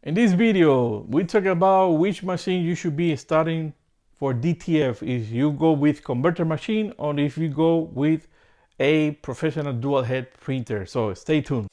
In this video, we talk about which machine you should be starting for DTF, if you go with converter machine or if you go with a professional dual head printer. So stay tuned.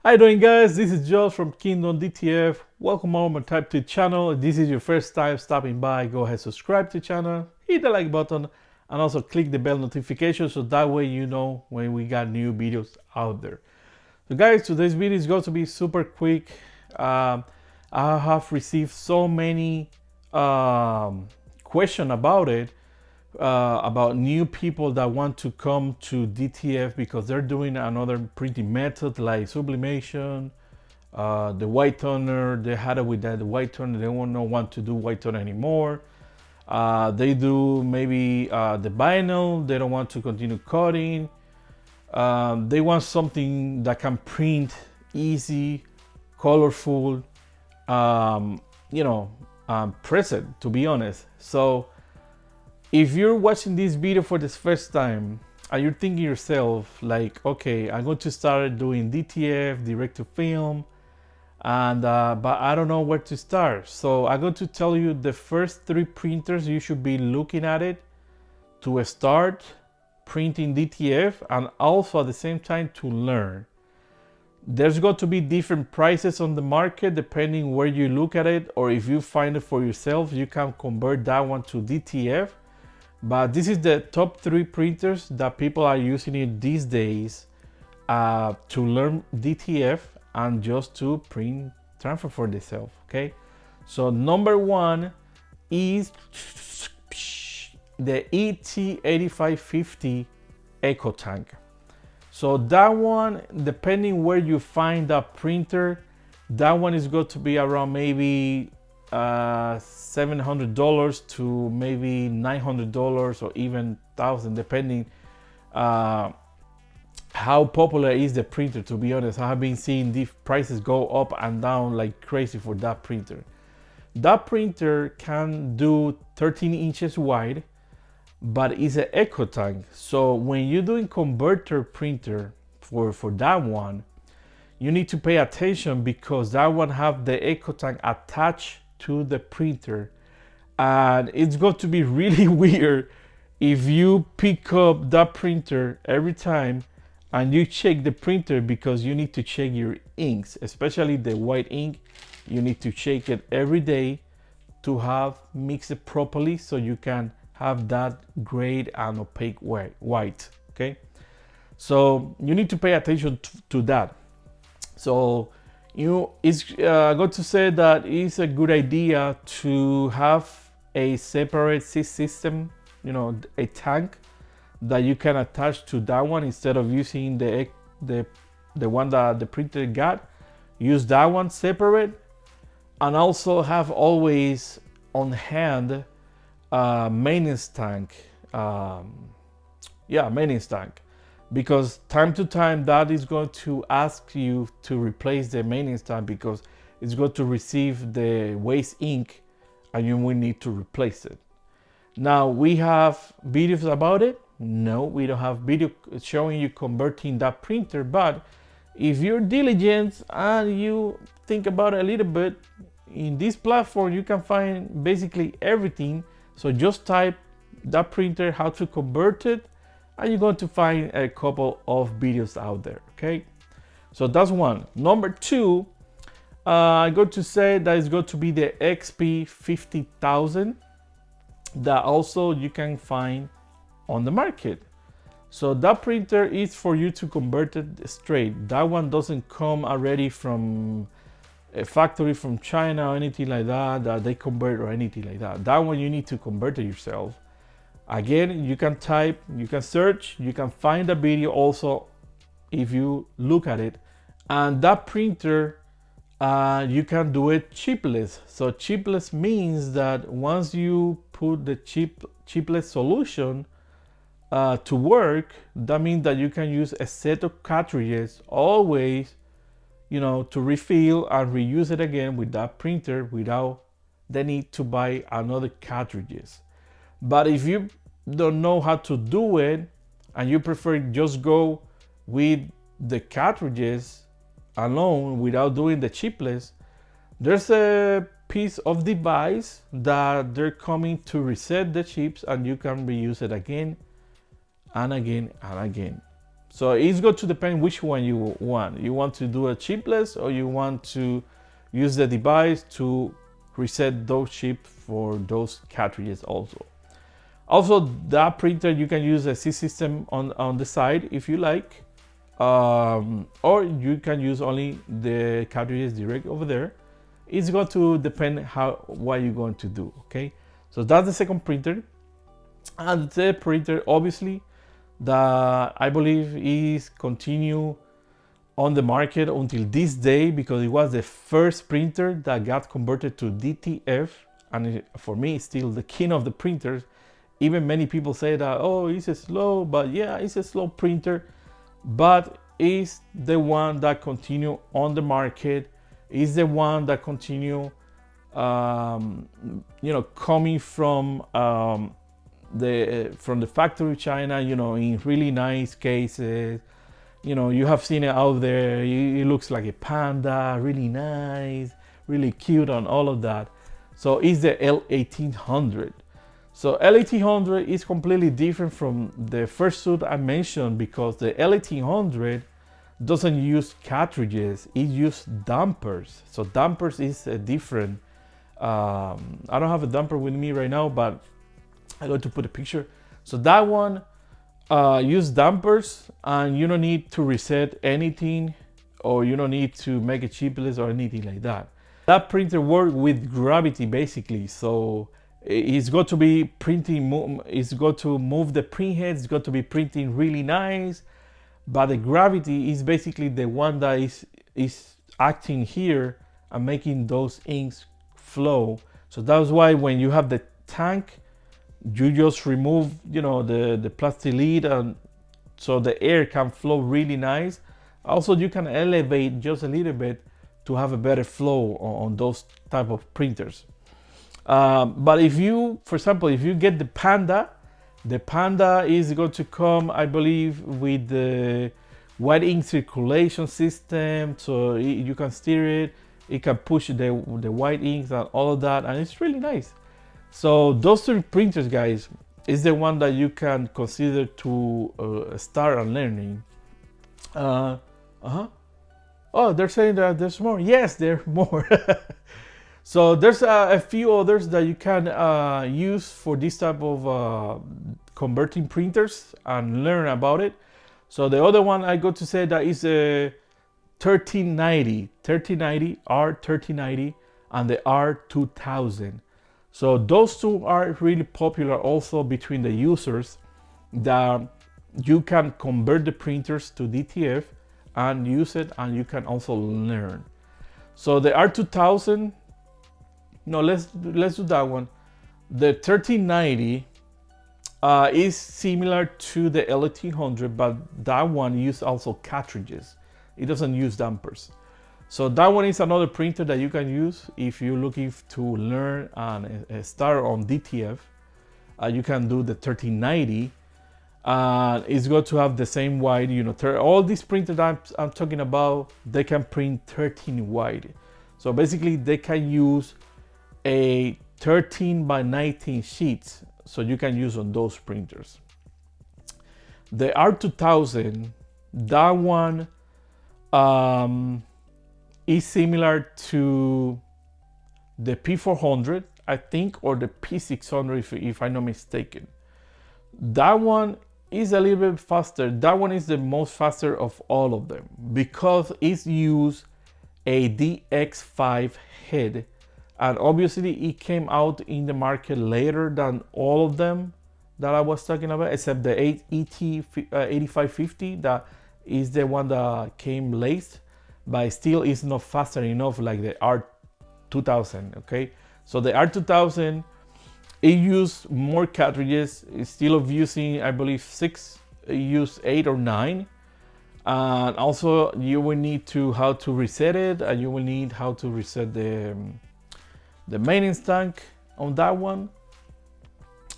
How you doing, guys? This is Josh from Kingdom DTF. Welcome on my Type 2 channel. If this is your first time stopping by, go ahead, subscribe to the channel, hit the like button, and also click the bell notification so that way you know when we got new videos out there. So guys, today's video is going to be super quick. I have received so many questions about it. About new people that want to come to DTF because they're doing another printing method like sublimation, the white toner. They had it with that white toner. They don't want to do white toner anymore. They do maybe the vinyl. They don't want to continue cutting. They want something that can print easy, colorful, present, to be honest. So if you're watching this video for the first time and you're thinking yourself like, okay, I'm going to start doing DTF, direct to film, and but I don't know where to start. So I'm going to tell you the first 3 printers you should be looking at it to start printing DTF, and also at the same time to learn. There's going to be different prices on the market depending where you look at it, or if you find it for yourself, you can convert that one to DTF. But this is the top 3 printers that people are using it these days to learn DTF and just to print transfer for themselves. Okay, so number 1 is the ET8550 Eco Tank. So that one, depending where you find that printer, that one is going to be around maybe $700 to maybe $900 or even $1,000, depending how popular is the printer. To be honest, I have been seeing the prices go up and down like crazy for that printer. That printer can do 13 inches wide, but it's an Eco Tank. So when you're doing converter printer for that one, you need to pay attention because that one have the Eco Tank attached to the printer, and it's going to be really weird if you pick up that printer every time and you check the printer, because you need to check your inks, especially the white ink. You need to check it every day to have mixed it properly so you can have that gray and opaque white. Okay, so you need to pay attention to that. So it's going to say that it's a good idea to have a separate system, a tank that you can attach to that one instead of using the one that the printer got. Use that one separate, and also have always on hand maintenance tank. Maintenance tank. Because time to time that is going to ask you to replace the maintenance tank because it's going to receive the waste ink and you will need to replace it. Now, we have videos about it. No, we don't have video showing you converting that printer, but if you're diligent and you think about it a little bit, in this platform you can find basically everything. So just type that printer, how to convert it, and you're going to find a couple of videos out there. Okay, so that's one. Number 2, I'm going to say that it's going to be the XP50000 that also you can find on the market. So that printer is for you to convert it straight. That one doesn't come already from a factory from China or anything like that they convert or anything like that. That one you need to convert it yourself. Again, you can type, you can search, you can find a video also if you look at it. And that printer You can do it chipless. So chipless means that once you put the chipless solution to work, that means that you can use a set of cartridges always, to refill and reuse it again with that printer without the need to buy another cartridges. But if you don't know how to do it and you prefer just go with the cartridges alone without doing the chipless, there's a piece of device that they're coming to reset the chips and you can reuse it again and again and again. So it's going to depend which one you want. You want to do a chipless or you want to use the device to reset those chips for those cartridges also. Also, that printer, you can use a C system on the side if you like, or you can use only the cartridges direct over there. It's going to depend what you're going to do, okay? So that's the second printer. And the printer, obviously, that I believe is continue on the market until this day, because it was the first printer that got converted to DTF, and for me it's still the king of the printers. Even many people say that, oh, it's slow, but yeah, it's a slow printer, but it's the one that continue on the market, is the one that continue coming from the factory China, in really nice cases. You have seen it out there. It looks like a panda, really nice, really cute, and all of that. So it's the L1800. So L1800 is completely different from the first suit I mentioned, because the L1800 doesn't use cartridges, it uses dampers. So dampers is a different, I don't have a damper with me right now, but I'm going to put a picture. So that one use dampers, and you don't need to reset anything, or you don't need to make a chipless or anything like that. That printer works with gravity basically. So it's got to be printing, it's got to move the print head, it's got to be printing really nice, but the gravity is basically the one that is acting here and making those inks flow. So that's why when you have the tank, you just remove the plastic lid, and so the air can flow really nice. Also, you can elevate just a little bit to have a better flow on those type of printers. But if you, for example, if you get the Panda is going to come, I believe, with the white ink circulation system, so you can steer it, it can push the white inks and all of that, and it's really nice. So those three printers, guys, is the one that you can consider to start on learning. Oh, they're saying that there's more. Yes, there's more. So there's a few others that you can use for this type of converting printers and learn about it. So the other one I got to say that is a 1390, R1390, and the R2000. So those two are really popular also between the users, that you can convert the printers to DTF and use it, and you can also learn. So the R2000, no, let's do that one. The 1390 is similar to the L1800, but that one uses also cartridges. It doesn't use dampers. So that one is another printer that you can use if you're looking to learn and start on DTF. You can do the 1390. It's going to have the same wide, all these printers that I'm talking about, they can print 13 wide. So basically they can use a 13 by 19 sheets, so you can use on those printers. The R2000, that one is similar to the P400, I think, or the P600 if I'm not mistaken. That one is a little bit faster. That one is the most faster of all of them, because it's used a DX5 head, and obviously it came out in the market later than all of them that I was talking about, except the ET8550, that is the one that came late. but still is not faster enough like the R2000. Okay, so the R2000, it used more cartridges. Instead of using, I believe, 6, it used 8 or 9. And also you will need to how to reset it, and you will need how to reset the maintenance tank on that one.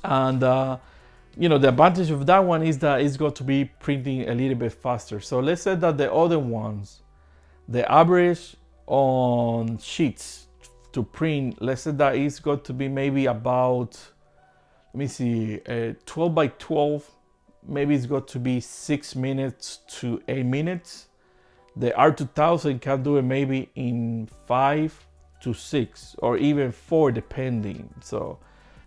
And you know, the advantage of that one is that it's got to be printing a little bit faster. So let's say that the other ones, the average on sheets to print, let's say that it's got to be maybe about, let me see, 12 by 12, maybe it's got to be 6 minutes to 8 minutes. The R2000 can do it maybe in 5 to 6 or even 4 depending. So,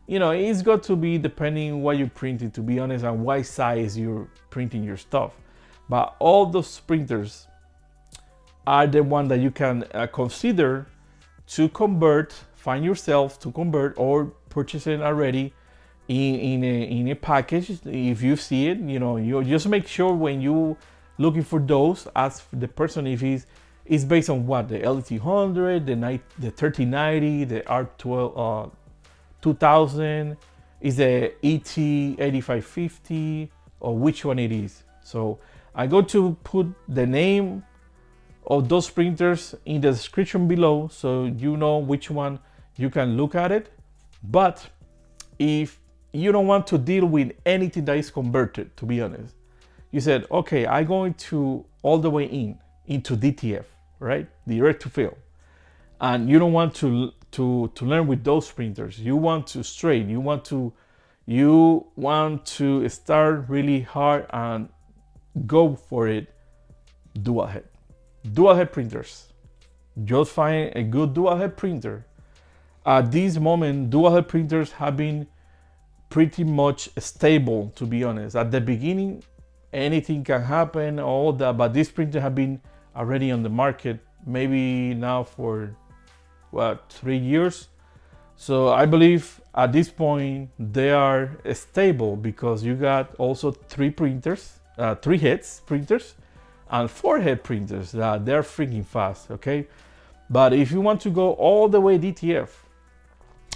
you know, it's got to be depending what you're printing, to be honest, and what size you're printing your stuff. But all those printers are the one that you can consider to convert, find yourself to convert, or purchase it already in a package. If you see it, you know, you just make sure when you looking for those, ask the person if it's based on what, the LT100, the 3090, the R12 2000, is the ET8550, or which one it is. So I go to put the name of those printers in the description below, so you know which one you can look at it. But if you don't want to deal with anything that is converted, to be honest, you said, okay, I'm going to all the way into DTF, right? Direct to fill. And you don't want to learn with those printers. You want to straight, you want to start really hard and go for it. Dual head printers. Just find a good dual head printer. At this moment, dual head printers have been pretty much stable, to be honest. At the beginning, anything can happen, all that, but these printers have been already on the market maybe now for what, 3 years. So I believe at this point they are stable, because you got also 3 printers, 3 heads printers and 4 head printers that they're freaking fast. Okay, but if you want to go all the way DTF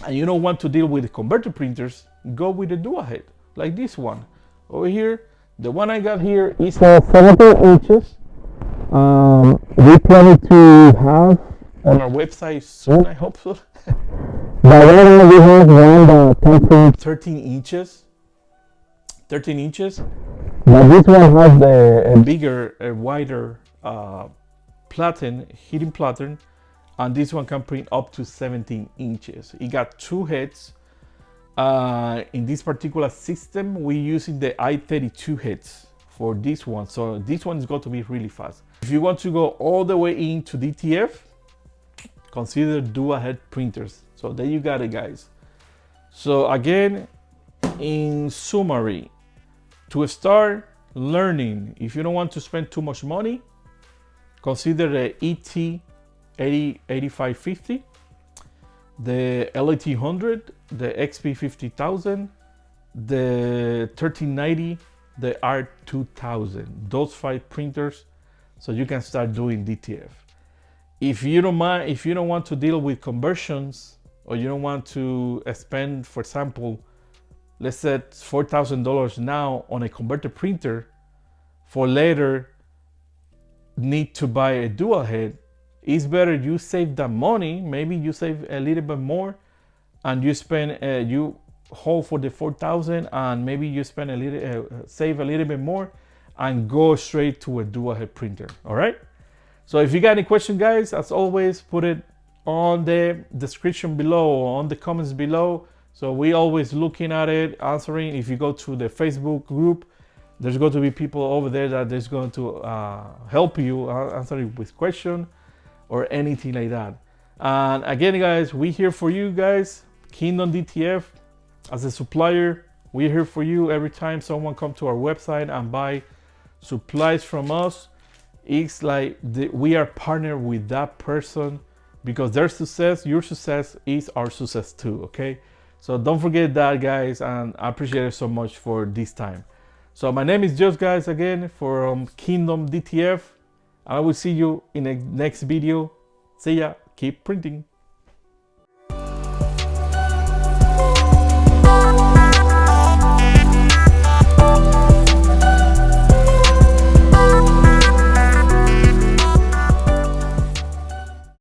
and you don't want to deal with the converter printers, go with the dual head like this one over here. The one I got here is 17 inches. We plan to have on our website soon, I hope so. But right now we have one that comes from 13 inches. 13 inches. But this one has a bigger, a wider heating pattern, and this one can print up to 17 inches. It got 2 heads. In this particular system, we're using the i32 heads for this one. So this one is going to be really fast. If you want to go all the way into DTF, consider dual head printers. So there you got it, guys. So again, in summary, to start learning, if you don't want to spend too much money, consider the ET8550, the LT100, the XP50000, the 1390, the R2000. Those 5 printers, so you can start doing DTF. If you don't mind, if you don't want to deal with conversions, or you don't want to spend, for example, let's say $4,000 now on a converter printer, for later need to buy a dual head, it's better you save that money. Maybe you save a little bit more, and you spend you hold for the 4,000, and maybe you spend a little save a little bit more and go straight to a dual head printer. All right, so if you got any question, guys, as always, put it on the description below or on the comments below. So we always looking at it, answering. If you go to the Facebook group, there's going to be people over there that is going to help you answer with question or anything like that. And again, guys, we here for you guys. Kingdom DTF, as a supplier, we're here for you. Every time someone come to our website and buy supplies from us, it's like we are partnered with that person, because their success, your success, is our success too. Okay, so don't forget that, guys, and I appreciate it so much for this time. So my name is Josh, guys, again from Kingdom DTF, I will see you in the next video. See ya. Keep printing.